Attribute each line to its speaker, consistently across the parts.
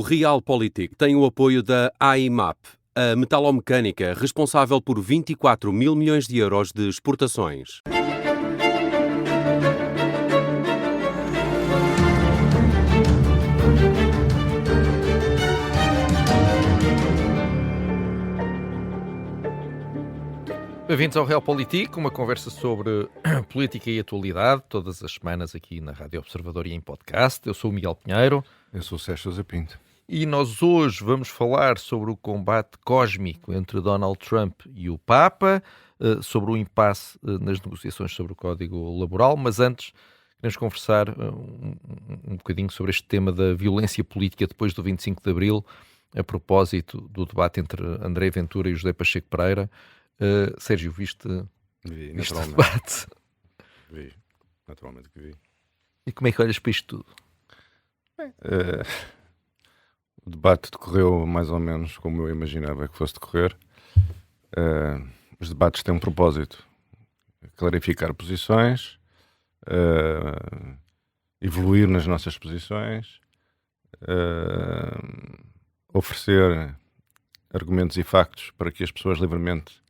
Speaker 1: Realpolitik tem o apoio da AIMAP, a metalomecânica responsável por 24 mil milhões de euros de exportações.
Speaker 2: Bem-vindos ao Realpolitik, uma conversa sobre política e atualidade, todas as semanas aqui na Rádio Observador e em podcast. Eu sou o Miguel Pinheiro.
Speaker 3: Eu sou o Sérgio Sousa Pinto.
Speaker 2: E nós hoje vamos falar sobre o combate cósmico entre Donald Trump e o Papa, sobre o impasse nas negociações sobre o Código Laboral, mas antes queremos conversar um bocadinho sobre este tema da violência política depois do 25 de Abril, a propósito do debate entre André Ventura e José Pacheco Pereira. Sérgio, viste o debate?
Speaker 3: Vi, naturalmente que vi.
Speaker 2: E como é que olhas para isto tudo?
Speaker 3: O debate decorreu mais ou menos como eu imaginava que fosse decorrer. Os debates têm um propósito: clarificar posições, evoluir nas nossas posições, oferecer argumentos e factos para que as pessoas livremente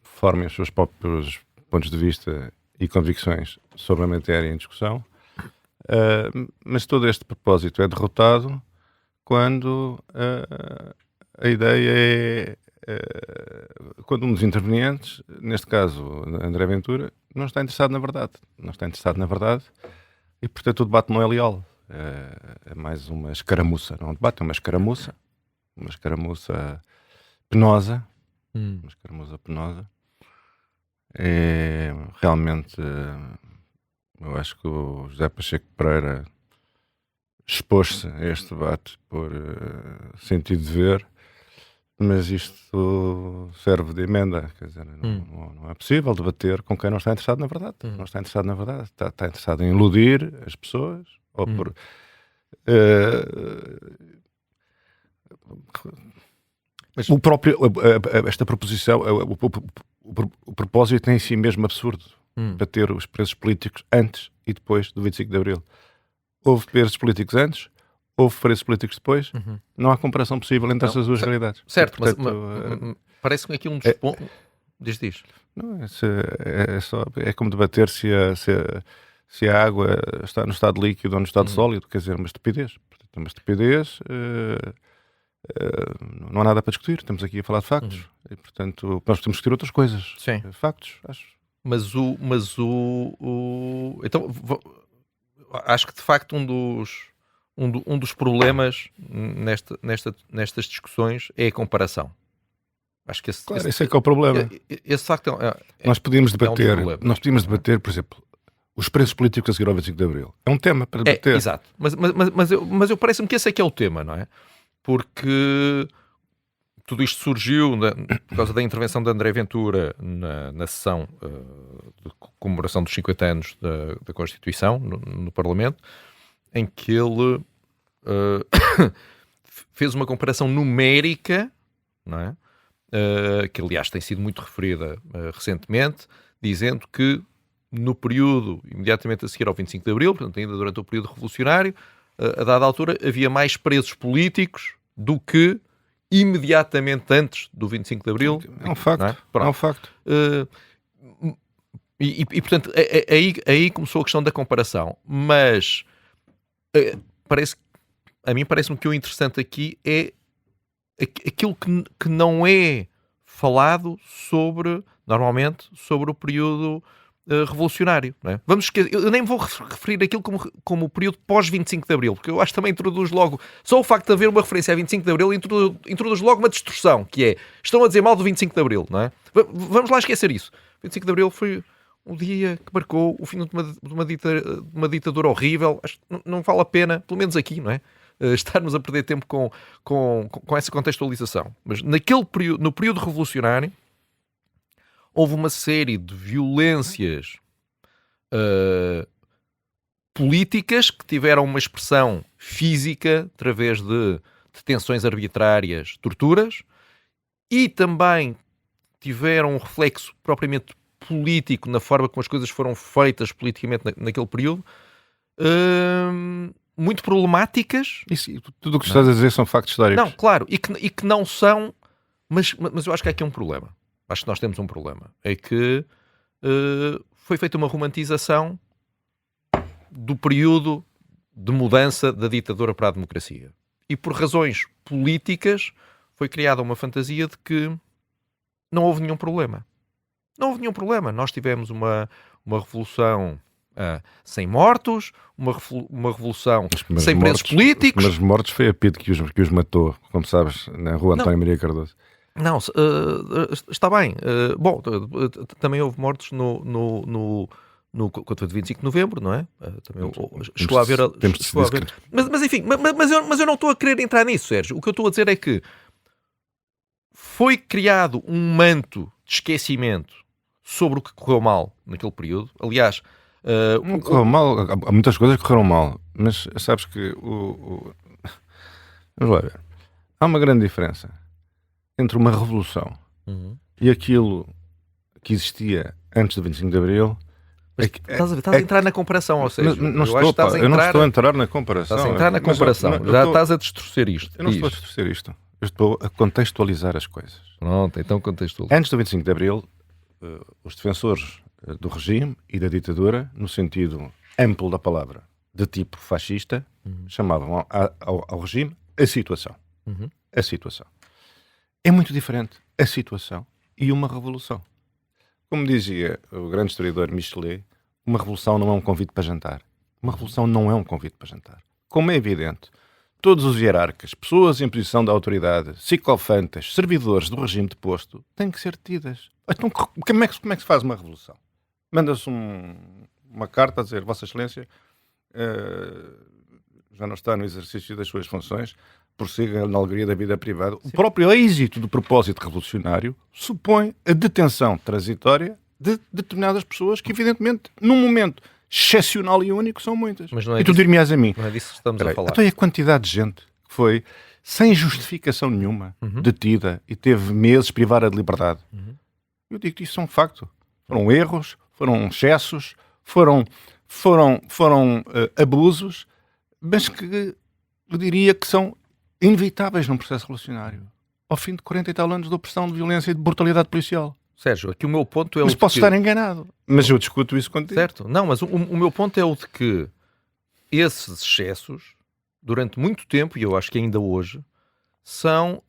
Speaker 3: formem os seus próprios pontos de vista e convicções sobre a matéria em discussão. Mas todo este propósito é derrotado quando a ideia quando um dos intervenientes, neste caso André Ventura, não está interessado na verdade. Não está interessado na verdade e, portanto, o debate não é leal. É mais uma escaramuça. Não é um debate, é uma escaramuça. Uma escaramuça penosa. Uma escaramuça penosa. Realmente, eu acho que o José Pacheco Pereira expôs-se a este debate por sentido de ver, mas isto serve de emenda. Quer dizer, não é possível debater com quem não está interessado na verdade. Não está interessado na verdade. Está interessado em iludir as pessoas ou por... Mas o próprio, esta proposição, o propósito é em si mesmo absurdo, para ter os presos políticos antes e depois do 25 de Abril. Houve presos políticos antes, houve presos políticos depois, não há comparação possível entre essas duas realidades.
Speaker 2: Certo, e, portanto, mas parece-me aqui um dos pontos... Diz.
Speaker 3: Não, é como debater se a água está no estado líquido ou no estado sólido, quer dizer, uma estupidez. Portanto, uma estupidez... não há nada para discutir, estamos aqui a falar de factos e, portanto, nós podemos discutir outras coisas.
Speaker 2: Sim.
Speaker 3: Factos, acho.
Speaker 2: Então, acho que de facto um dos problemas nestas discussões é a comparação. Acho que
Speaker 3: esse é que é o problema.
Speaker 2: Esse facto
Speaker 3: nós podíamos debater,
Speaker 2: nós podíamos
Speaker 3: debater, por exemplo, os preços políticos a seguir ao 25 de Abril. É um tema para debater.
Speaker 2: Exato. Mas eu parece-me que esse é que é o tema, não é? Porque tudo isto surgiu por causa da intervenção de André Ventura na sessão de comemoração dos 50 anos da Constituição no Parlamento, em que ele fez uma comparação numérica, não é? Que aliás tem sido muito referida recentemente, dizendo que no período imediatamente a seguir ao 25 de Abril, portanto ainda durante o período revolucionário, a dada altura havia mais presos políticos do que imediatamente antes do 25 de Abril.
Speaker 3: É um facto. É um facto.
Speaker 2: E portanto, aí começou a questão da comparação. Mas a mim parece-me que o interessante aqui é aquilo que não é falado normalmente sobre o período revolucionário, não é? Eu nem vou referir aquilo como o período pós-25 de Abril, porque eu acho que também introduz logo, só o facto de haver uma referência a 25 de Abril introduz logo uma distorção, que é, estão a dizer mal do 25 de Abril, não é? Vamos lá esquecer isso. 25 de Abril foi um dia que marcou o fim de uma ditadura horrível. Acho que não vale a pena, pelo menos aqui, não é? Estarmos a perder tempo com essa contextualização. Mas no período revolucionário, houve uma série de violências políticas que tiveram uma expressão física através de detenções arbitrárias, torturas, e também tiveram um reflexo propriamente político na forma como as coisas foram feitas politicamente naquele período, muito problemáticas.
Speaker 3: Tudo o que estás a dizer são factos históricos.
Speaker 2: Não, claro, e que não são... Mas eu acho que há aqui um problema. Acho que nós temos um problema. É que foi feita uma romantização do período de mudança da ditadura para a democracia. E por razões políticas foi criada uma fantasia de que não houve nenhum problema. Não houve nenhum problema. Nós tivemos uma revolução sem mortos, uma revolução sem presos políticos.
Speaker 3: Mas mortos foi a PIDE que os matou, como sabes, na rua António Maria Cardoso.
Speaker 2: Não, está bem. Bom, também houve mortos quando foi de 25 de novembro, não é? Também chegou a haver... Mas eu não estou a querer entrar nisso, Sérgio. O que eu estou a dizer é que foi criado um manto de esquecimento sobre o que correu mal naquele período. Aliás...
Speaker 3: não correu mal. Há muitas coisas que correram mal. Mas sabes que... Vamos lá ver. Há uma grande diferença entre uma revolução e aquilo que existia antes do 25 de Abril.
Speaker 2: Estás a entrar na comparação, ou seja,
Speaker 3: eu não estou a entrar na comparação.
Speaker 2: Estás a entrar na comparação. Estás a distorcer isto.
Speaker 3: Eu não estou a distorcer isto. Eu estou a contextualizar as coisas.
Speaker 2: Pronto, então contextualiza.
Speaker 3: Antes do 25 de Abril, os defensores do regime e da ditadura, no sentido amplo da palavra, de tipo fascista, chamavam ao regime a situação. A situação. É muito diferente a situação e uma revolução. Como dizia o grande historiador Michelet, uma revolução não é um convite para jantar. Uma revolução não é um convite para jantar. Como é evidente, todos os hierarcas, pessoas em posição de autoridade, psicofantas, servidores do regime deposto, têm que ser detidas. Então, como é que se faz uma revolução? Manda-se uma carta a dizer, Vossa Excelência, já não está no exercício das suas funções, prossiga na alegria da vida privada. Sim. O próprio êxito do propósito revolucionário supõe a detenção transitória de determinadas pessoas que, evidentemente, num momento excepcional e único, são muitas.
Speaker 2: Mas não é
Speaker 3: e tu dir-me-ás a mim.
Speaker 2: Não é disso que estamos a falar.
Speaker 3: Então é a quantidade de gente que foi, sem justificação nenhuma, detida e teve meses privada de liberdade. Eu digo que isso é um facto. Foram erros, foram excessos, foram abusos, mas que eu diria que são inevitáveis num processo revolucionário. Ao fim de 40 e tal anos de opressão, de violência e de brutalidade policial.
Speaker 2: Sérgio, aqui o meu ponto é
Speaker 3: mas posso estar enganado. Mas eu discuto isso contigo.
Speaker 2: Certo. Não, mas o meu ponto é o de que esses excessos, durante muito tempo, e eu acho que ainda hoje, são...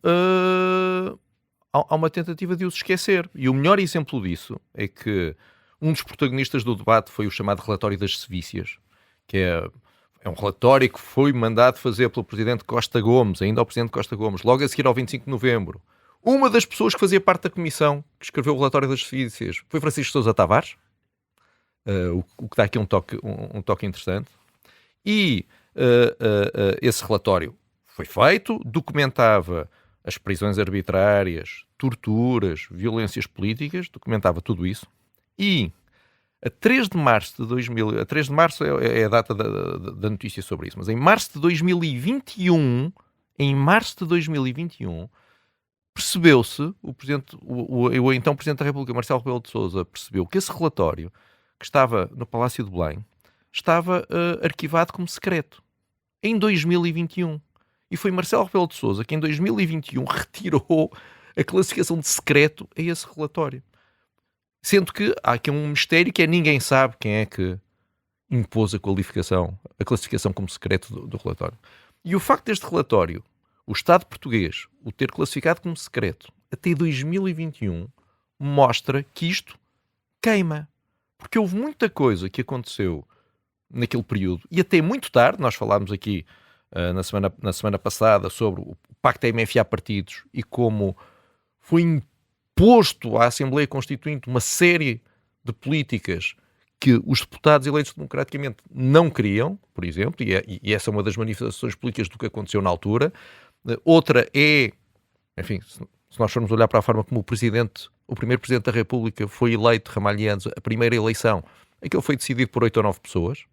Speaker 2: há uma tentativa de os esquecer. E o melhor exemplo disso é que um dos protagonistas do debate foi o chamado relatório das sevícias, que é um relatório que foi mandado fazer pelo Presidente Costa Gomes, ainda ao Presidente Costa Gomes, logo a seguir ao 25 de novembro. Uma das pessoas que fazia parte da comissão que escreveu o relatório das sevícias foi Francisco Sousa Tavares, o que dá aqui um toque interessante. E esse relatório foi feito, documentava as prisões arbitrárias, torturas, violências políticas, documentava tudo isso. E a 3 de março de 2000, a 3 de março é a data da notícia sobre isso, mas em março de 2021, percebeu-se, o então Presidente da República, Marcelo Rebelo de Sousa, percebeu que esse relatório, que estava no Palácio de Belém, estava arquivado como secreto. Em 2021. E foi Marcelo Rebelo de Sousa que em 2021 retirou a classificação de secreto a esse relatório. Sendo que há aqui um mistério que é ninguém sabe quem é que impôs a classificação como secreto do relatório. E o facto deste relatório, o Estado português, o ter classificado como secreto até 2021, mostra que isto queima. Porque houve muita coisa que aconteceu naquele período, e até muito tarde, nós falámos aqui na semana passada sobre o Pacto MFA-Partidos e como foi imposto à Assembleia Constituinte uma série de políticas que os deputados eleitos democraticamente não queriam, por exemplo, e essa é uma das manifestações políticas do que aconteceu na altura. Outra é, enfim, se nós formos olhar para a forma como o primeiro Presidente da República foi eleito, Ramalhianos, a primeira eleição, aquilo foi decidido por 8 ou 9 pessoas,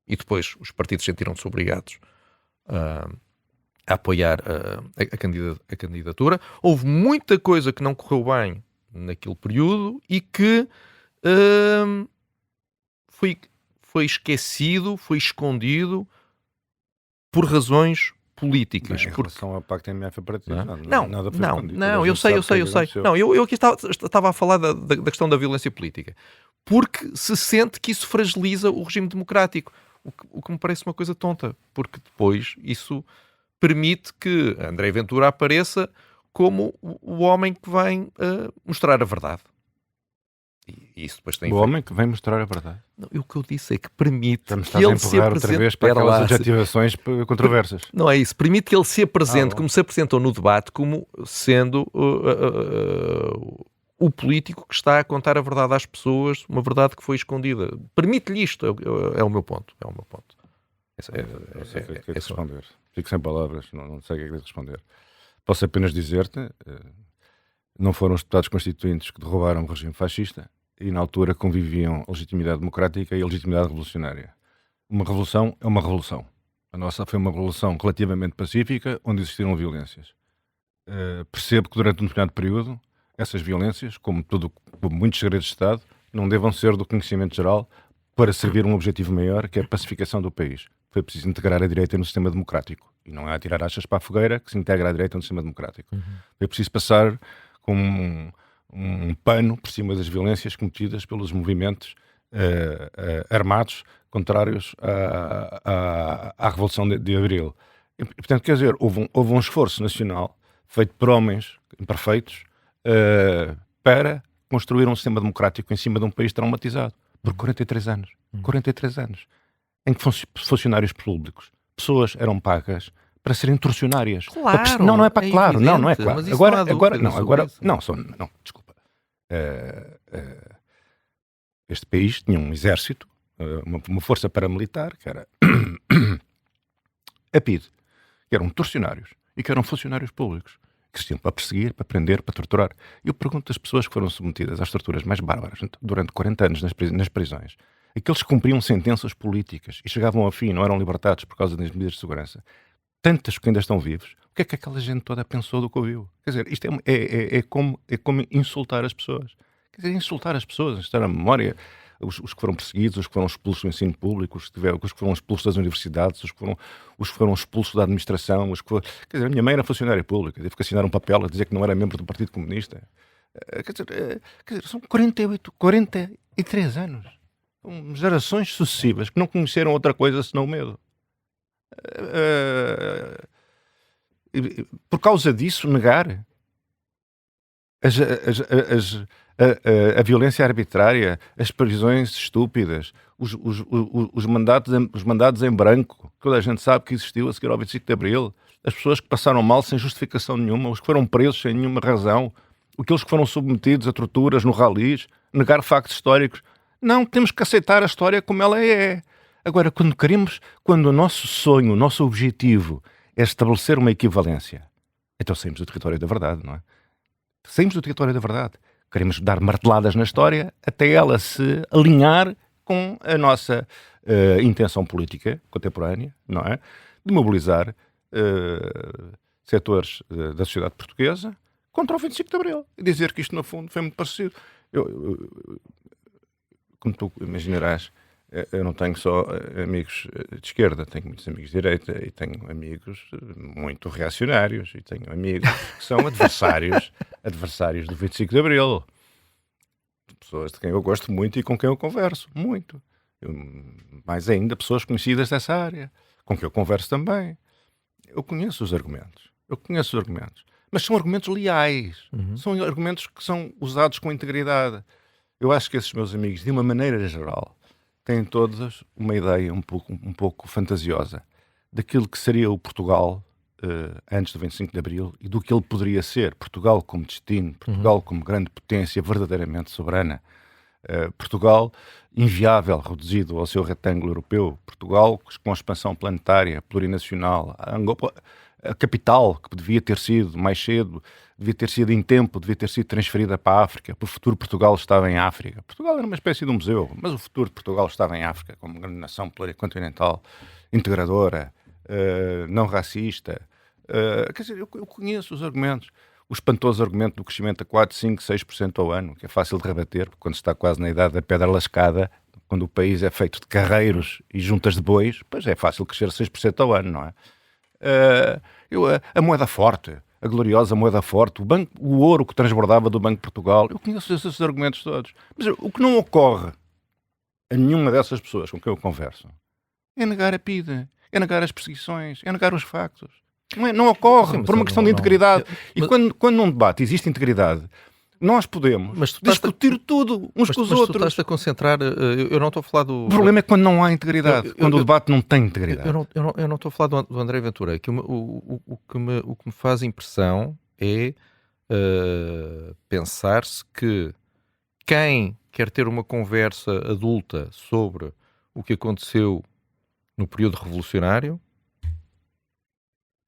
Speaker 2: e depois os partidos sentiram-se obrigados a apoiar a candidatura. Houve muita coisa que não correu bem naquele período e que foi esquecido, foi escondido por razões políticas.
Speaker 3: Em relação ao Pacto MF para ti, nada foi escondido.
Speaker 2: Não, eu sei. Não, eu aqui estava a falar da questão da violência política. Porque se sente que isso fragiliza o regime democrático. O que me parece uma coisa tonta. Porque depois isso permite que André Ventura apareça como o homem que vem mostrar a verdade. E isso depois tem
Speaker 3: homem que vem mostrar a verdade.
Speaker 2: Não, o que eu disse é que permite
Speaker 3: Estamos
Speaker 2: que ele se apresente...
Speaker 3: outra vez para aquelas adjetivações controversas.
Speaker 2: Não é isso. Permite que ele se apresente, como se apresentou no debate, como sendo o político que está a contar a verdade às pessoas, uma verdade que foi escondida. Permite-lhe isto. É o meu ponto. É o meu ponto.
Speaker 3: Não sei o que é que responder. Fico sem palavras. Não sei o que é que responder. Posso apenas dizer-te, não foram os deputados constituintes que derrubaram o regime fascista e na altura conviviam a legitimidade democrática e a legitimidade revolucionária. Uma revolução é uma revolução. A nossa foi uma revolução relativamente pacífica, onde existiram violências. Percebo que durante um determinado período essas violências, como muitos segredos de Estado, não devam ser do conhecimento geral para servir um objetivo maior, que é a pacificação do país. Foi preciso integrar a direita no sistema democrático. E não é atirar achas para a fogueira que se integra a direita no sistema democrático. Foi preciso passar com um pano por cima das violências cometidas pelos movimentos armados contrários à Revolução de Abril. E, portanto, quer dizer, houve um esforço nacional feito por homens imperfeitos para construir um sistema democrático em cima de um país traumatizado por 43 anos. 43 anos. Em que funcionários públicos, pessoas eram pagas para serem torcionárias.
Speaker 2: Claro,
Speaker 3: não é para claro.
Speaker 2: evidente,
Speaker 3: Não é claro. Desculpa. Este país tinha um exército, uma força paramilitar, que era a PIDE, que eram torcionários e que eram funcionários públicos, que existiam para perseguir, para prender, para torturar. E eu pergunto às pessoas que foram submetidas às torturas mais bárbaras durante 40 anos nas prisões, aqueles que cumpriam sentenças políticas e chegavam ao fim, não eram libertados por causa das medidas de segurança, tantas que ainda estão vivos, o que é que aquela gente toda pensou do que ouviu? Quer dizer, isto é como insultar as pessoas. Quer dizer, insultar as pessoas, estar na memória, os que foram perseguidos, os que foram expulsos do ensino público, os que foram expulsos das universidades, os que foram expulsos da administração, quer dizer, a minha mãe era funcionária pública, teve que assinar um papel a dizer que não era membro do Partido Comunista. Quer dizer, são 43 anos. São gerações sucessivas que não conheceram outra coisa senão o medo. Por causa disso, negar a violência arbitrária, as prisões estúpidas, os mandados em branco, que toda a gente sabe que existiu a seguir ao 25 de Abril, as pessoas que passaram mal sem justificação nenhuma, os que foram presos sem nenhuma razão, aqueles que foram submetidos a torturas no ralis, negar factos históricos. Não, temos que aceitar a história como ela é. Agora, quando o nosso sonho, o nosso objetivo é estabelecer uma equivalência, então saímos do território da verdade, não é? Saímos do território da verdade. Queremos dar marteladas na história até ela se alinhar com a nossa intenção política contemporânea, não é? De mobilizar setores da sociedade portuguesa contra o 25 de Abril. E dizer que isto, no fundo, foi muito parecido. Como tu imaginarás, eu não tenho só amigos de esquerda, tenho muitos amigos de direita e tenho amigos muito reacionários e tenho amigos que são adversários do 25 de Abril. Pessoas de quem eu gosto muito e com quem eu converso muito. Mais ainda, pessoas conhecidas dessa área, com quem eu converso também. Eu conheço os argumentos, mas são argumentos leais, são argumentos que são usados com integridade. Eu acho que esses meus amigos, de uma maneira geral, têm todos uma ideia um pouco fantasiosa daquilo que seria o Portugal antes do 25 de Abril e do que ele poderia ser. Portugal como destino, Portugal como grande potência verdadeiramente soberana. Portugal inviável, reduzido ao seu retângulo europeu. Portugal com a expansão planetária, plurinacional. A capital, que devia ter sido mais cedo, devia ter sido em tempo, devia ter sido transferida para a África. O futuro de Portugal estava em África. Portugal era uma espécie de um museu, mas o futuro de Portugal estava em África, como grande nação pluricontinental, integradora, não racista. Quer dizer, eu conheço os argumentos. O espantoso argumento do crescimento a 4, 5, 6% ao ano, que é fácil de rebater, porque quando se está quase na idade da pedra lascada, quando o país é feito de carreiros e juntas de bois, pois é fácil crescer 6% ao ano, não é? A moeda forte, a gloriosa moeda forte, o ouro que transbordava do Banco de Portugal, eu conheço esses argumentos todos. Mas o que não ocorre a nenhuma dessas pessoas com quem eu converso é negar a PIDE, é negar as perseguições, é negar os factos. Não ocorre, por uma questão de integridade. E quando num debate existe integridade, nós podemos discutir tudo uns com os outros.
Speaker 2: Mas tu estás a concentrar... Eu não estou a falar do...
Speaker 3: O problema é quando não há integridade, quando o debate não tem integridade.
Speaker 2: Eu não estou a falar do André Ventura. É que o que me faz impressão é pensar-se que quem quer ter uma conversa adulta sobre o que aconteceu no período revolucionário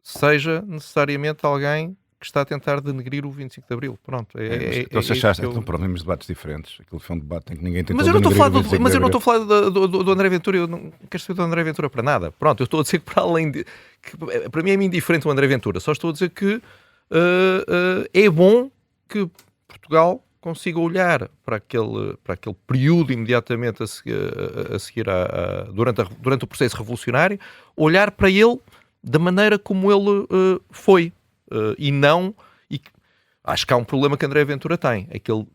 Speaker 2: seja necessariamente alguém que está a tentar denegrir o 25 de Abril. Pronto.
Speaker 3: Então se achaste que estão problemas de debates diferentes. Aquilo foi um debate em que ninguém tentou
Speaker 2: Mas eu não estou a falar
Speaker 3: mas
Speaker 2: eu não estou a falar do André Ventura. Eu não quero saber do André Ventura para nada. Pronto, eu estou a dizer que para além de... Que, para mim é indiferente o André Ventura. Só estou a dizer que é bom que Portugal consiga olhar para aquele período imediatamente a seguir durante o processo revolucionário, olhar para ele da maneira como ele foi. E não... E acho que há um problema que André Ventura tem. É que o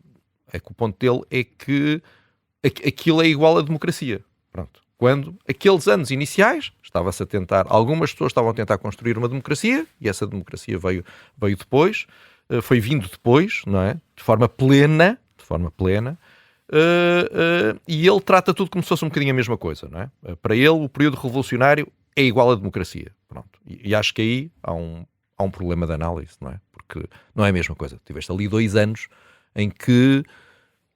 Speaker 2: ponto dele é que aquilo é igual à democracia. Pronto. Quando aqueles anos iniciais estava-se a tentar... Algumas pessoas estavam a tentar construir uma democracia e essa democracia veio depois. Foi vindo depois, não é? De forma plena. E ele trata tudo como se fosse um bocadinho a mesma coisa, não é? Para ele, o período revolucionário é igual à democracia. Pronto. E acho que aí há um problema de análise, não é? Porque não é a mesma coisa. Tiveste ali 2 anos em que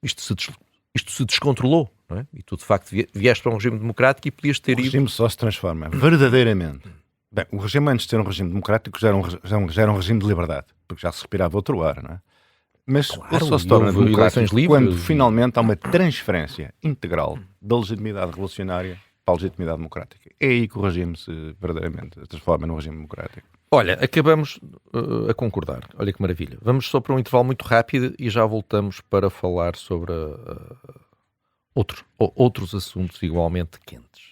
Speaker 2: isto se descontrolou, não é? E tu, de facto, vieste para um regime democrático e podias ter ido...
Speaker 3: O regime só se transforma, verdadeiramente. Bem, o regime antes de ser um regime democrático já era um regime de liberdade, porque já se respirava outro ar, não é? Mas ele só se torna democrático quando finalmente há uma transferência integral da legitimidade revolucionária para a legitimidade democrática. É aí que o regime se verdadeiramente transforma num regime democrático.
Speaker 2: Olha, acabamos a concordar. Olha que maravilha. Vamos só para um intervalo muito rápido e já voltamos para falar sobre outros assuntos igualmente quentes.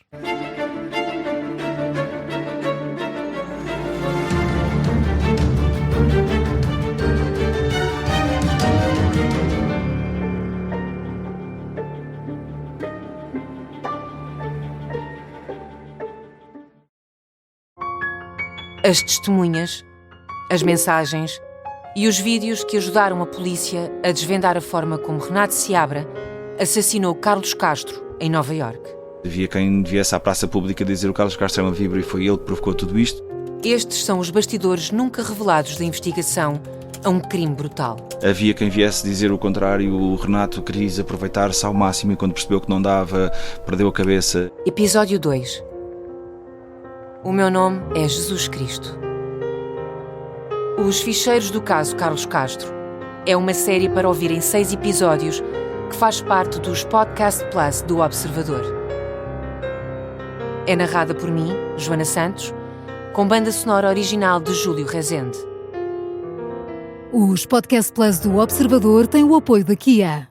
Speaker 4: As testemunhas, as mensagens e os vídeos que ajudaram a polícia a desvendar a forma como Renato Seabra assassinou Carlos Castro em Nova Iorque.
Speaker 5: Havia quem viesse à praça pública dizer que o Carlos Castro era uma víbora e foi ele que provocou tudo isto.
Speaker 4: Estes são os bastidores nunca revelados da investigação a um crime brutal.
Speaker 5: Havia quem viesse dizer o contrário, o Renato quis aproveitar-se ao máximo e quando percebeu que não dava, perdeu a cabeça.
Speaker 4: Episódio 2. O meu nome é Jesus Cristo. Os ficheiros do caso Carlos Castro é uma série para ouvir em 6 episódios que faz parte dos Podcast Plus do Observador. É narrada por mim, Joana Santos, com banda sonora original de Júlio Rezende.
Speaker 6: Os Podcast Plus do Observador têm o apoio da Kia.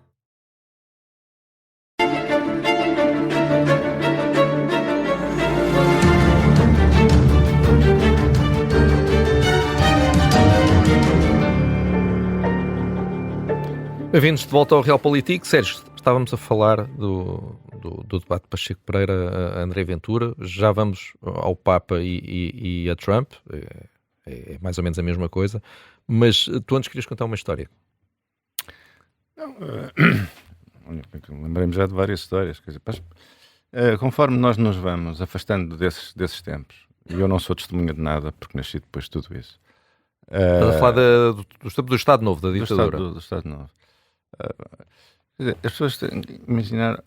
Speaker 2: Bem-vindos de volta ao Realpolitik. Sérgio, estávamos a falar do debate Pacheco Pereira-André Ventura. Já vamos ao Papa e a Trump. É mais ou menos a mesma coisa. Mas tu antes querias contar uma história.
Speaker 3: Lembrei-me já de várias histórias. Quer dizer, conforme nós nos vamos afastando desses tempos, e eu não sou testemunha de nada, porque nasci depois de tudo isso.
Speaker 2: Estás a falar do Estado Novo, da ditadura.
Speaker 3: Do Estado Novo. Quer dizer, as pessoas têm que imaginar,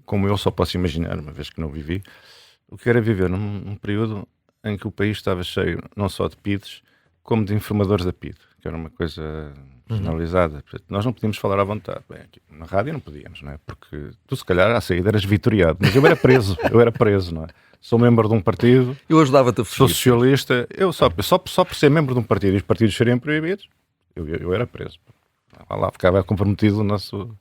Speaker 3: como eu só posso imaginar, uma vez que não vivi, o que era viver num período em que o país estava cheio não só de PIDs, como de informadores da PIDE, que era uma coisa generalizada. Portanto, nós não podíamos falar à vontade. Bem, aqui na rádio não podíamos, não é? Porque tu, se calhar, à saída eras vitoriado, mas eu era preso, não é? Sou membro de um partido.
Speaker 2: Eu ajudava-te a fugir.
Speaker 3: Sou socialista. Eu só por ser membro de um partido e os partidos serem proibidos, eu era preso. Lá ficava comprometido o nosso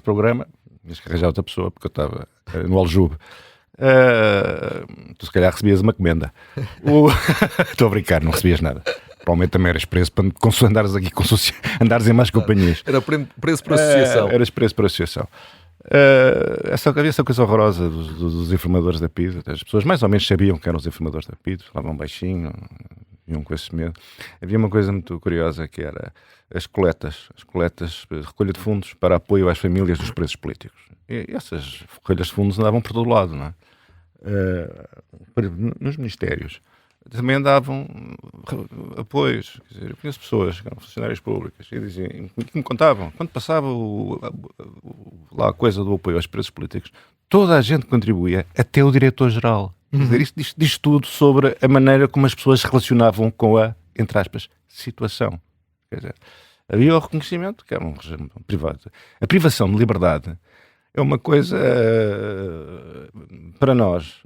Speaker 3: programa. tinhas que arranjar outra pessoa, porque eu estava no Aljube. Tu se calhar recebias uma comenda. Estou a brincar, não recebias nada. Provavelmente também eras preso para andares aqui andares em mais companhias.
Speaker 2: Era preço por associação.
Speaker 3: Eras preso por associação. Havia essa coisa horrorosa dos informadores da PIDE. As pessoas mais ou menos sabiam que eram os informadores da PIDE, falavam baixinho, iam com esse medo. Havia uma coisa muito curiosa que era as coletas de recolha de fundos para apoio às famílias dos presos políticos. E essas recolhas de fundos andavam por todo lado, não é? Nos ministérios também andavam apoios. Quer dizer, eu conheço pessoas que eram funcionárias públicas e diziam, que me contavam, quando passava lá a coisa do apoio aos presos políticos, toda a gente contribuía, até o diretor-geral. Quer dizer, isto diz tudo sobre a maneira como as pessoas se relacionavam com a, entre aspas, situação. Quer dizer, havia o reconhecimento, que era um regime privado. A privação de liberdade é uma coisa, para nós,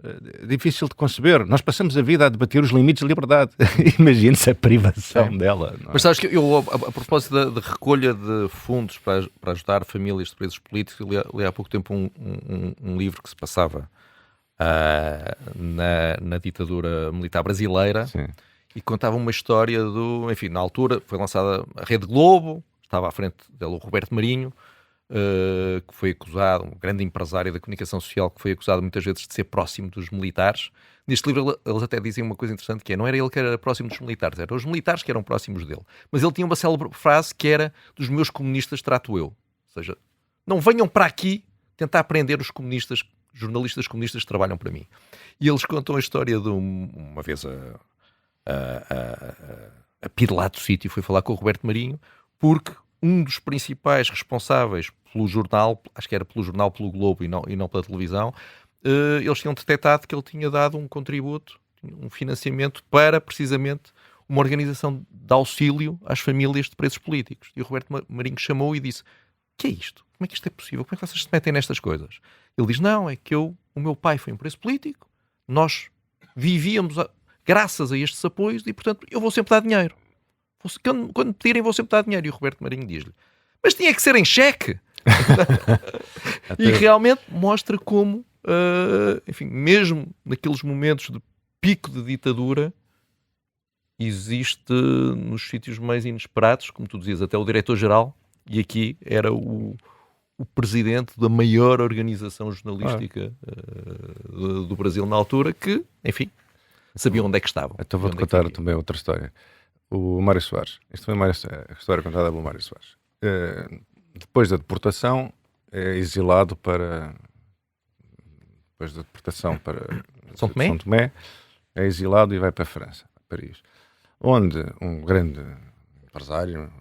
Speaker 3: difícil de conceber. Nós passamos a vida a debater os limites da liberdade. Imagine-se a privação dela. Não é?
Speaker 2: Mas sabes que eu, a propósito da recolha de fundos para ajudar famílias de presos políticos, li há pouco tempo um livro que se passava na ditadura militar brasileira.
Speaker 3: Sim.
Speaker 2: E contava uma história enfim, na altura foi lançada a Rede Globo, estava à frente dela o Roberto Marinho, que foi acusado, um grande empresário da comunicação social, que foi acusado muitas vezes de ser próximo dos militares. Neste livro eles até dizem uma coisa interessante, que não era ele que era próximo dos militares, eram os militares que eram próximos dele. Mas ele tinha uma célebre frase que era: dos meus comunistas trato eu. Ou seja, não venham para aqui tentar aprender os comunistas, jornalistas comunistas que trabalham para mim. E eles contam a história de uma vez a Pilato Sítio foi falar com o Roberto Marinho, porque um dos principais responsáveis pelo jornal, acho que era pelo jornal, pelo Globo e não pela televisão, eles tinham detectado que ele tinha dado um contributo, um financiamento para precisamente uma organização de auxílio às famílias de presos políticos. E o Roberto Marinho chamou e disse: que é isto? Como é que isto é possível? Como é que vocês se metem nestas coisas? Ele diz: não, é que o meu pai foi um preso político, nós vivíamos graças a estes apoios e, portanto, eu vou sempre dar dinheiro. Quando me pedirem, vou sempre dar dinheiro. E o Roberto Marinho diz-lhe: mas tinha que ser em cheque. E realmente mostra como, enfim, mesmo naqueles momentos de pico de ditadura, existe nos sítios mais inesperados, como tu dizias, até o diretor-geral, e aqui era o presidente da maior organização jornalística do Brasil na altura, que, enfim, sabia onde é que estavam.
Speaker 3: Então vou-te contar também outra história. O Mário Soares. Isto foi a história contada pelo Mário Soares. Depois da deportação, é exilado para... Depois da deportação para
Speaker 2: São Tomé,
Speaker 3: é exilado e vai para a França, Paris. Onde um grande empresário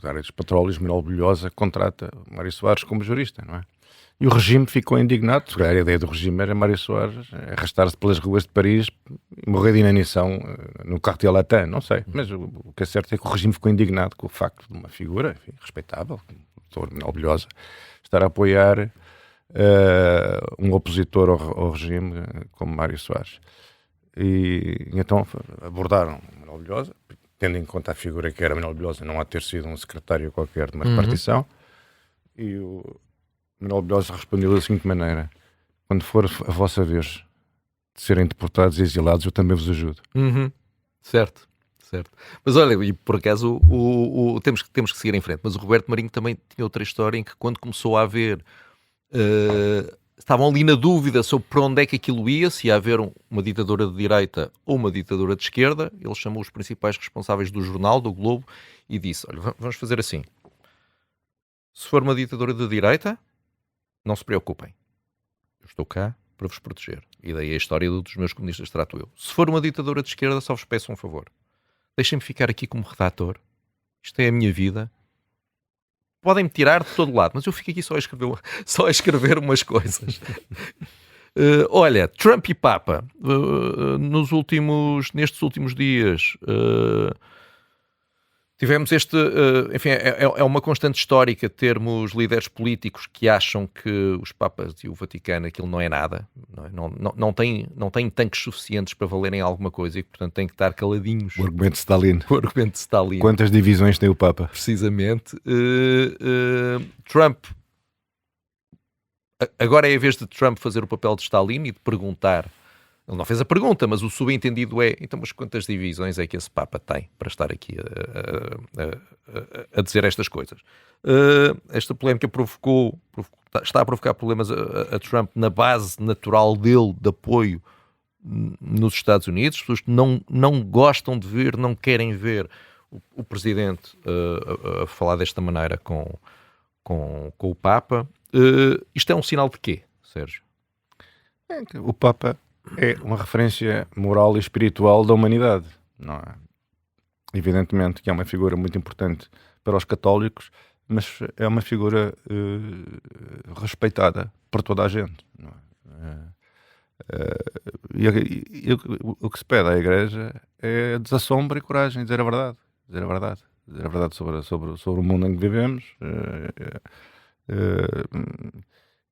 Speaker 3: da área dos petróleos, Manuel Bulhosa, contrata o Mário Soares como jurista, não é? E o regime ficou indignado. A ideia do regime era Mário Soares arrastar-se pelas ruas de Paris e morrer de inanição no Quartier Latin, não sei. Mas o que é certo é que o regime ficou indignado com o facto de uma figura, enfim, respeitável, o Dr. Manuel Bulhosa, estar a apoiar um opositor ao regime como Mário Soares. E então abordaram Manuel Bulhosa, tendo em conta a figura que era Manuel Bulhosa, não há de ter sido um secretário qualquer de uma repartição, e o Manuel Bulhosa respondeu da seguinte maneira: quando for a vossa vez de serem deportados e exilados, eu também vos ajudo.
Speaker 2: Certo. Mas olha, e por acaso temos que seguir em frente. Mas o Roberto Marinho também tinha outra história em que, quando começou a haver, estavam ali na dúvida sobre para onde é que aquilo ia, se ia haver uma ditadura de direita ou uma ditadura de esquerda. Ele chamou os principais responsáveis do jornal, do Globo, e disse: olha, vamos fazer assim, se for uma ditadura de direita, não se preocupem, eu estou cá para vos proteger. E daí a história dos meus comunistas trato eu. Se for uma ditadura de esquerda, só vos peço um favor: deixem-me ficar aqui como redator, isto é a minha vida, podem-me tirar de todo lado, mas eu fico aqui só a escrever umas coisas. Olha, Trump e Papa, nestes últimos dias, tivemos enfim, é uma constante histórica termos líderes políticos que acham que os Papas e o Vaticano, aquilo não é nada, não têm tanques suficientes para valerem alguma coisa e, portanto, têm que estar caladinhos.
Speaker 3: O argumento de Stalin.
Speaker 2: O argumento de Stalin.
Speaker 3: Quantas divisões tem o Papa?
Speaker 2: Precisamente. Trump agora é a vez de Trump fazer o papel de Stalin e de perguntar. Ele não fez a pergunta, mas o subentendido é: então, mas quantas divisões é que esse Papa tem para estar aqui a dizer estas coisas? Esta polémica está a provocar problemas a Trump na base natural dele de apoio nos Estados Unidos. As pessoas que não gostam de ver, não querem ver o presidente a falar desta maneira com o Papa. Isto é um sinal de quê, Sérgio?
Speaker 3: O Papa é uma referência moral e espiritual da humanidade, não é? Evidentemente que é uma figura muito importante para os católicos, mas é uma figura respeitada por toda a gente, não é? O que se pede à Igreja é desassombro e coragem, dizer a verdade, sobre o mundo em que vivemos,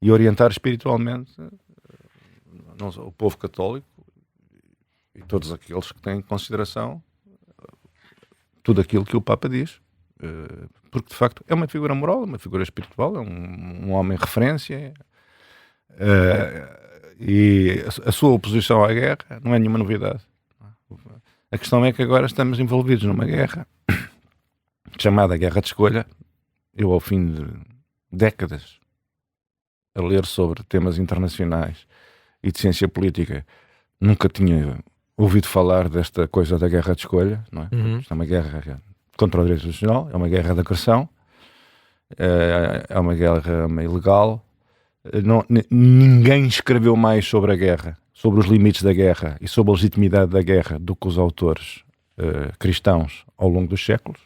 Speaker 3: e orientar espiritualmente não só o povo católico e todos aqueles que têm em consideração tudo aquilo que o Papa diz, porque de facto é uma figura moral, é uma figura espiritual, é um homem referência, e a sua oposição à guerra não é nenhuma novidade. A questão é que agora estamos envolvidos numa guerra chamada Guerra de Escolha. Eu, ao fim de décadas a ler sobre temas internacionais e de ciência política, nunca tinha ouvido falar desta coisa da guerra de escolha, não é? Isto é uma guerra contra o direito internacional, é uma guerra de agressão, é uma guerra ilegal. Ninguém escreveu mais sobre a guerra, sobre os limites da guerra e sobre a legitimidade da guerra do que os autores cristãos ao longo dos séculos.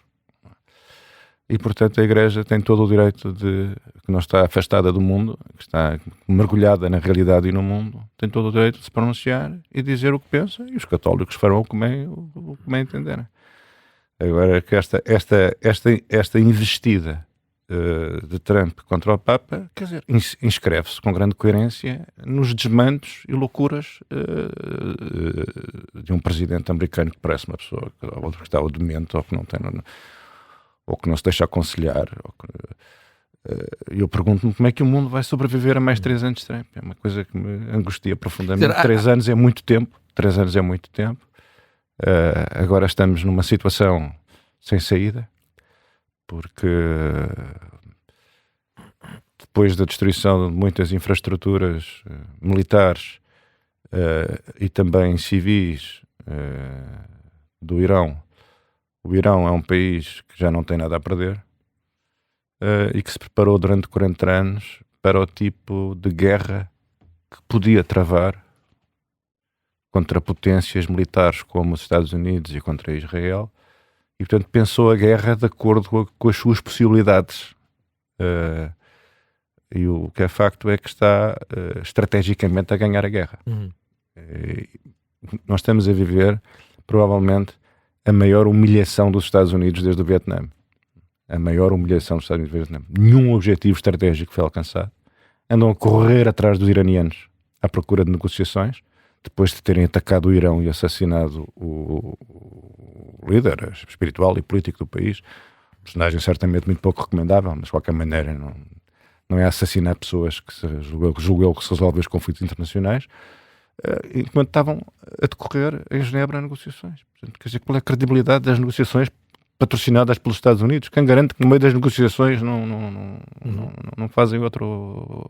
Speaker 3: E, portanto, a Igreja tem todo o direito que não está afastada do mundo, que está mergulhada na realidade e no mundo, tem todo o direito de se pronunciar e dizer o que pensa, e os católicos farão o que bem entenderem. Agora, que esta investida de Trump contra o Papa, quer dizer, inscreve-se com grande coerência nos desmandos e loucuras de um presidente americano que parece uma pessoa que está demente ou que não tem... ou que não se deixa aconselhar. Eu pergunto-me como é que o mundo vai sobreviver a mais 3 anos de Trump. É uma coisa que me angustia profundamente. 3 anos é muito tempo. 3 anos é muito tempo. Agora estamos numa situação sem saída, porque depois da destruição de muitas infraestruturas militares e também civis do Irão, o Irão é um país que já não tem nada a perder e que se preparou durante 40 anos para o tipo de guerra que podia travar contra potências militares como os Estados Unidos e contra Israel, e portanto pensou a guerra de acordo com as suas possibilidades. E o que é facto é que está estrategicamente a ganhar a guerra. Nós estamos a viver, provavelmente, a maior humilhação dos Estados Unidos desde o Vietnã. A maior humilhação dos Estados Unidos desde o Vietnã. Nenhum objetivo estratégico foi alcançado. Andam a correr atrás dos iranianos à procura de negociações, depois de terem atacado o Irão e assassinado o líder espiritual e político do país. Personagem certamente muito pouco recomendável, mas de qualquer maneira não é assassinar pessoas que se julgou que se resolvem os conflitos internacionais, enquanto estavam a decorrer em Genebra negociações. Portanto, quer dizer, qual é a credibilidade das negociações patrocinadas pelos Estados Unidos? Quem garante que no meio das negociações não fazem outro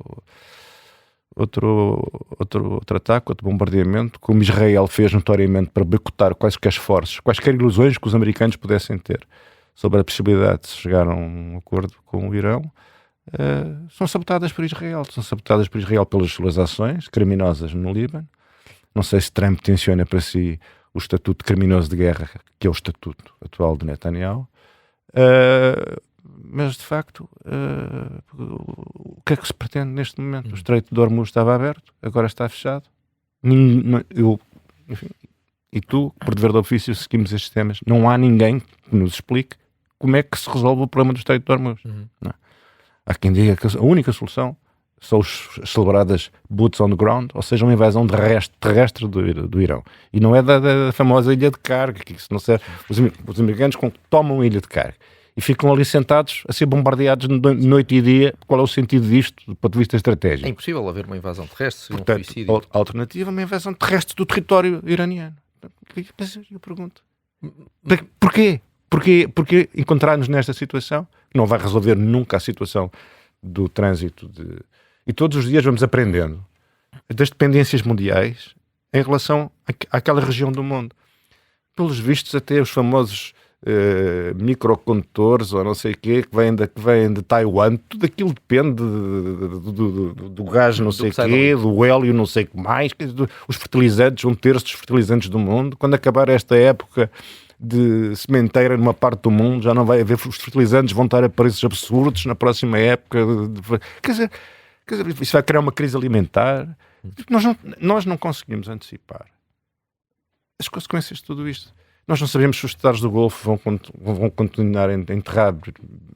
Speaker 3: ataque, outro bombardeamento, como Israel fez notoriamente para boicotar quaisquer esforços, quaisquer ilusões que os americanos pudessem ter sobre a possibilidade de se chegar a um acordo com o Irão? São sabotadas por Israel. São sabotadas por Israel pelas suas ações criminosas no Líbano. Não sei se Trump tenciona para si o estatuto de criminoso de guerra, que é o estatuto atual de Netanyahu. Mas, de facto, o que é que se pretende neste momento? O Estreito de Hormuz estava aberto, agora está fechado. Enfim, e tu, por dever de ofício, seguimos estes temas. Não há ninguém que nos explique como é que se resolve o problema do Estreito de Hormuz. Não. Há quem diga que a única solução são as celebradas boots on the ground, ou seja, uma invasão terrestre do Irão. E não é da famosa ilha de Karg, que isso não serve. Os americanos tomam a ilha de Karg e ficam ali sentados a ser bombardeados noite e dia. Qual é o sentido disto do ponto de vista estratégico?
Speaker 2: É impossível haver uma invasão terrestre, seria um
Speaker 3: Portanto,
Speaker 2: suicídio.
Speaker 3: a alternativa é uma invasão terrestre do território iraniano. Eu pergunto, porquê? Porquê encontrar-nos nesta situação? Não vai resolver nunca a situação do trânsito e todos os dias vamos aprendendo das dependências mundiais em relação àquela região do mundo. Pelos vistos, até os famosos microcondutores ou não sei o quê, que vêm de Taiwan, tudo aquilo depende do gás não sei o quê, do hélio não sei o que mais, os fertilizantes, 1/3 dos fertilizantes do mundo. Quando acabar esta época de sementeira numa parte do mundo, já não vai haver, os fertilizantes vão estar a preços absurdos na próxima época. Quer dizer, isso vai criar uma crise alimentar. Nós não conseguimos antecipar as consequências de tudo isto. Nós não sabemos se os Estados do Golfo vão continuar a enterrar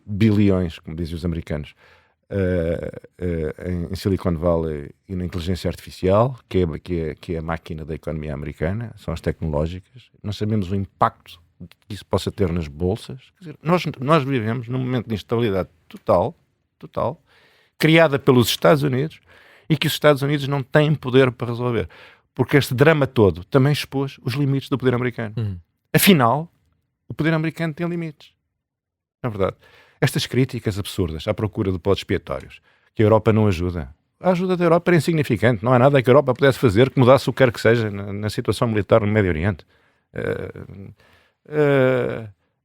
Speaker 3: bilhões, como dizem os americanos, em Silicon Valley e na inteligência artificial, que é a máquina da economia americana, são as tecnológicas. Não sabemos o impacto que isso possa ter nas bolsas. Quer dizer, nós vivemos num momento de instabilidade total, criada pelos Estados Unidos, e que os Estados Unidos não têm poder para resolver. Porque este drama todo também expôs os limites do poder americano. Afinal, o poder americano tem limites. Na verdade, estas críticas absurdas à procura de bodes expiatórios, que a Europa não ajuda. A ajuda da Europa era insignificante. Não há nada que a Europa pudesse fazer que mudasse o que quer que seja na situação militar no Médio Oriente.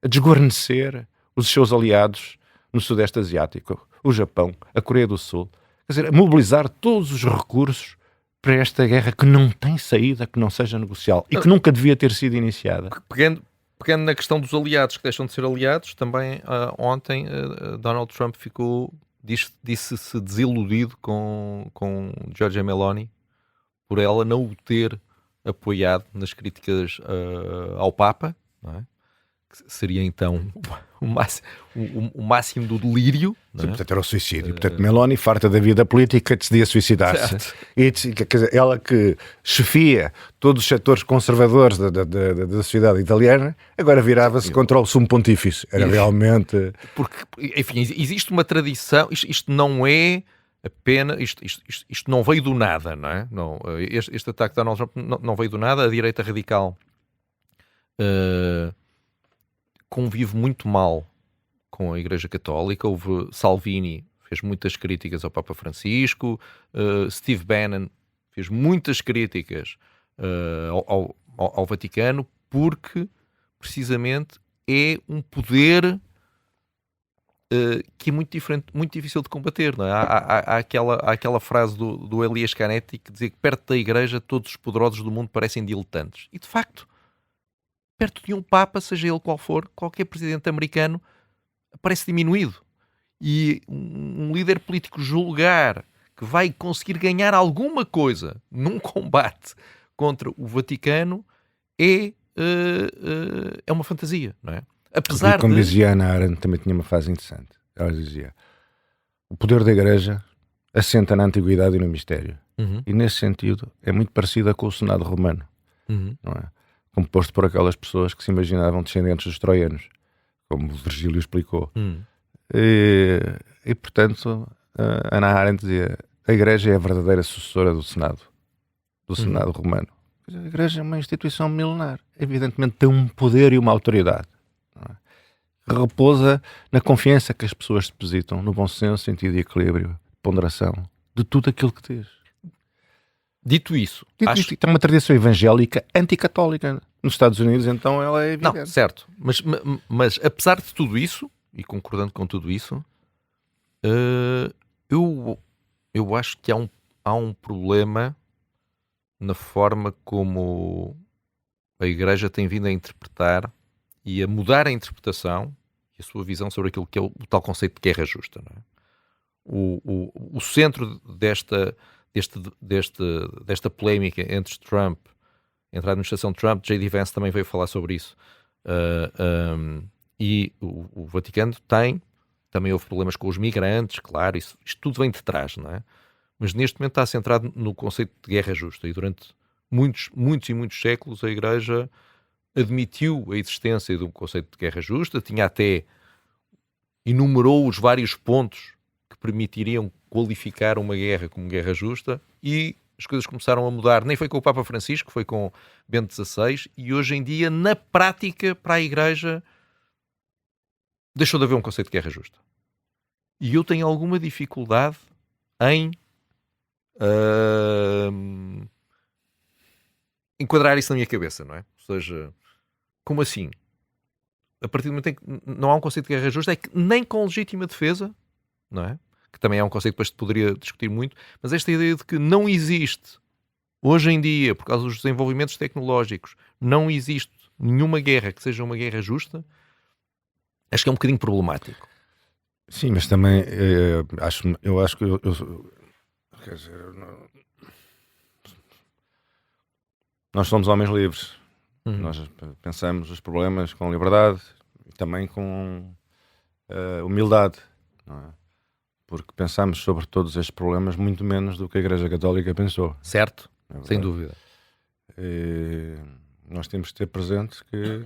Speaker 3: A desguarnecer os seus aliados no Sudeste Asiático, o Japão, a Coreia do Sul. Quer dizer, a mobilizar todos os recursos para esta guerra que não tem saída, que não seja negocial e que nunca devia ter sido iniciada.
Speaker 2: Pegando na questão dos aliados que deixam de ser aliados, também ontem Donald Trump disse-se desiludido com Giorgia Meloni por ela não o ter apoiado nas críticas ao Papa, não é? Que seria então o máximo do delírio. Não é?
Speaker 3: Sim, portanto era o suicídio. Portanto, Meloni, farta da vida política, decidia suicidar-se. E quer dizer, ela que chefia todos os setores conservadores da sociedade italiana, agora virava-se contra o sumo pontífice. Era realmente...
Speaker 2: Porque, enfim, existe uma tradição, isto não é apenas, isto não veio do nada, não é? Não, este ataque de Donald Trump não veio do nada. A direita radical convive muito mal com a Igreja Católica. Salvini fez muitas críticas ao Papa Francisco, Steve Bannon fez muitas críticas ao Vaticano, porque precisamente é um poder que é muito diferente, muito difícil de combater, não é? Há aquela frase do Elias Canetti que dizia que perto da Igreja todos os poderosos do mundo parecem diletantes. E de facto, perto de um Papa, seja ele qual for, qualquer presidente americano parece diminuído. E um líder político julgar que vai conseguir ganhar alguma coisa num combate contra o Vaticano é uma fantasia, não é? Apesar
Speaker 3: como dizia Ana Arendt, também tinha uma frase interessante. Ela dizia: o poder da Igreja assenta na antiguidade e no mistério. E nesse sentido é muito parecida com o Senado romano, não é? Composto por aquelas pessoas que se imaginavam descendentes dos troianos, como o Virgílio explicou. E portanto, Ana Arendt dizia: a Igreja é a verdadeira sucessora do Senado romano. A Igreja é uma instituição milenar, evidentemente tem um poder e uma autoridade, não é? Repousa na confiança que as pessoas depositam no bom senso, sentido de equilíbrio, ponderação, de tudo aquilo que diz.
Speaker 2: Dito isto,
Speaker 3: tem uma tradição evangélica anticatólica nos Estados Unidos, então ela é evidente.
Speaker 2: Não, certo. Mas apesar de tudo isso, e concordando com tudo isso, eu acho que há um problema na forma como a Igreja tem vindo a interpretar e a mudar a interpretação e a sua visão sobre aquilo que é o tal conceito de guerra justa, não é? O centro desta polémica entre a administração Trump, J.D. Vance também veio falar sobre isso, e o Vaticano também houve problemas com os migrantes, claro, isto tudo vem de trás, não é? Mas neste momento está centrado no conceito de guerra justa, e durante muitos séculos a Igreja admitiu a existência de um conceito de guerra justa, tinha até enumerou os vários pontos que permitiriam qualificar uma guerra como guerra justa, e as coisas começaram a mudar. Nem foi com o Papa Francisco, foi com Bento XVI, e hoje em dia, na prática, para a Igreja, deixou de haver um conceito de guerra justa. E eu tenho alguma dificuldade em enquadrar isso na minha cabeça, não é? Ou seja, como assim? A partir do momento em que não há um conceito de guerra justa, é que nem com legítima defesa, não é? Que também é um conceito que depois poderia discutir muito, mas esta ideia de que não existe, hoje em dia, por causa dos desenvolvimentos tecnológicos, não existe nenhuma guerra que seja uma guerra justa, acho que é um bocadinho problemático.
Speaker 3: Sim, mas também eu acho que quer dizer, nós somos homens livres. Nós pensamos os problemas com liberdade e também com humildade, não é? Porque pensamos sobre todos estes problemas muito menos do que a Igreja Católica pensou.
Speaker 2: Certo, sem dúvida.
Speaker 3: E nós temos de ter presente que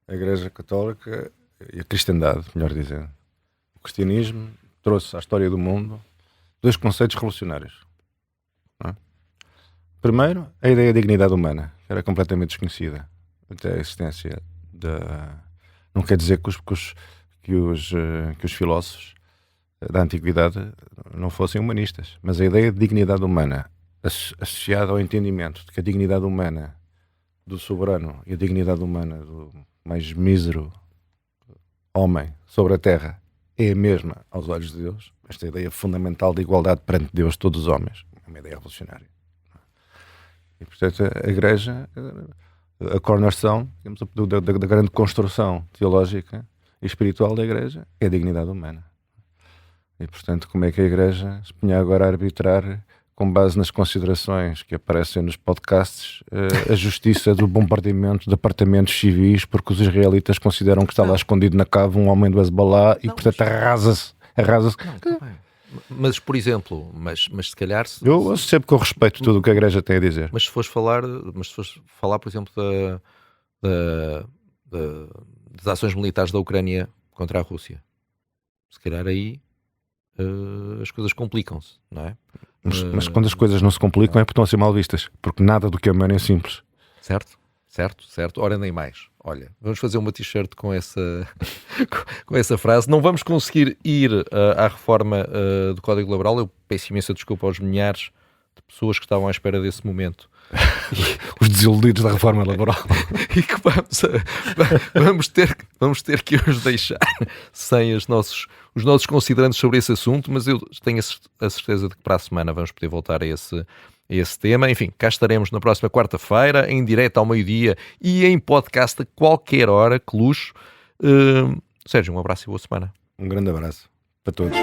Speaker 3: a Igreja Católica e a cristandade, melhor dizendo, o cristianismo trouxe à história do mundo 2 conceitos revolucionários. Não é? Primeiro, a ideia de dignidade humana, que era completamente desconhecida até a existência da... Não quer dizer que os filósofos da antiguidade não fossem humanistas, mas a ideia de dignidade humana associada ao entendimento de que a dignidade humana do soberano e a dignidade humana do mais mísero homem sobre a terra é a mesma aos olhos de Deus. Esta ideia fundamental de igualdade perante Deus, todos os homens, é uma ideia revolucionária. E, portanto, a Igreja, a cornerstone, digamos, da grande construção teológica e espiritual da Igreja é a dignidade humana. E, portanto, como é que a Igreja se punha agora a arbitrar, com base nas considerações que aparecem nos podcasts, a justiça do bombardeamento de apartamentos civis, porque os israelitas consideram que está lá escondido na cave um homem do Hezbollah e, portanto, arrasa-se.
Speaker 2: Mas, por exemplo, mas se calhar...
Speaker 3: Eu sempre que eu respeito tudo o que a Igreja tem a dizer.
Speaker 2: Mas se fores falar, por exemplo, das ações militares da Ucrânia contra a Rússia, se calhar aí as coisas complicam-se, não é?
Speaker 3: Mas quando as coisas não se complicam é porque estão a ser mal vistas, porque nada do que é humano é simples.
Speaker 2: Certo. Ora, nem mais. Olha, vamos fazer uma t-shirt com essa frase. Não vamos conseguir ir à reforma do Código Laboral. Eu peço imensa desculpa aos milhares de pessoas que estavam à espera desse momento.
Speaker 3: Os desiludidos da reforma laboral.
Speaker 2: E que vamos ter que os deixar sem os nossos considerantes sobre esse assunto, mas eu tenho a certeza de que para a semana vamos poder voltar a esse tema. Enfim, cá estaremos na próxima quarta-feira, em direto ao meio-dia e em podcast a qualquer hora. Que luxo. Sérgio, um abraço e boa semana.
Speaker 3: Um grande abraço para todos.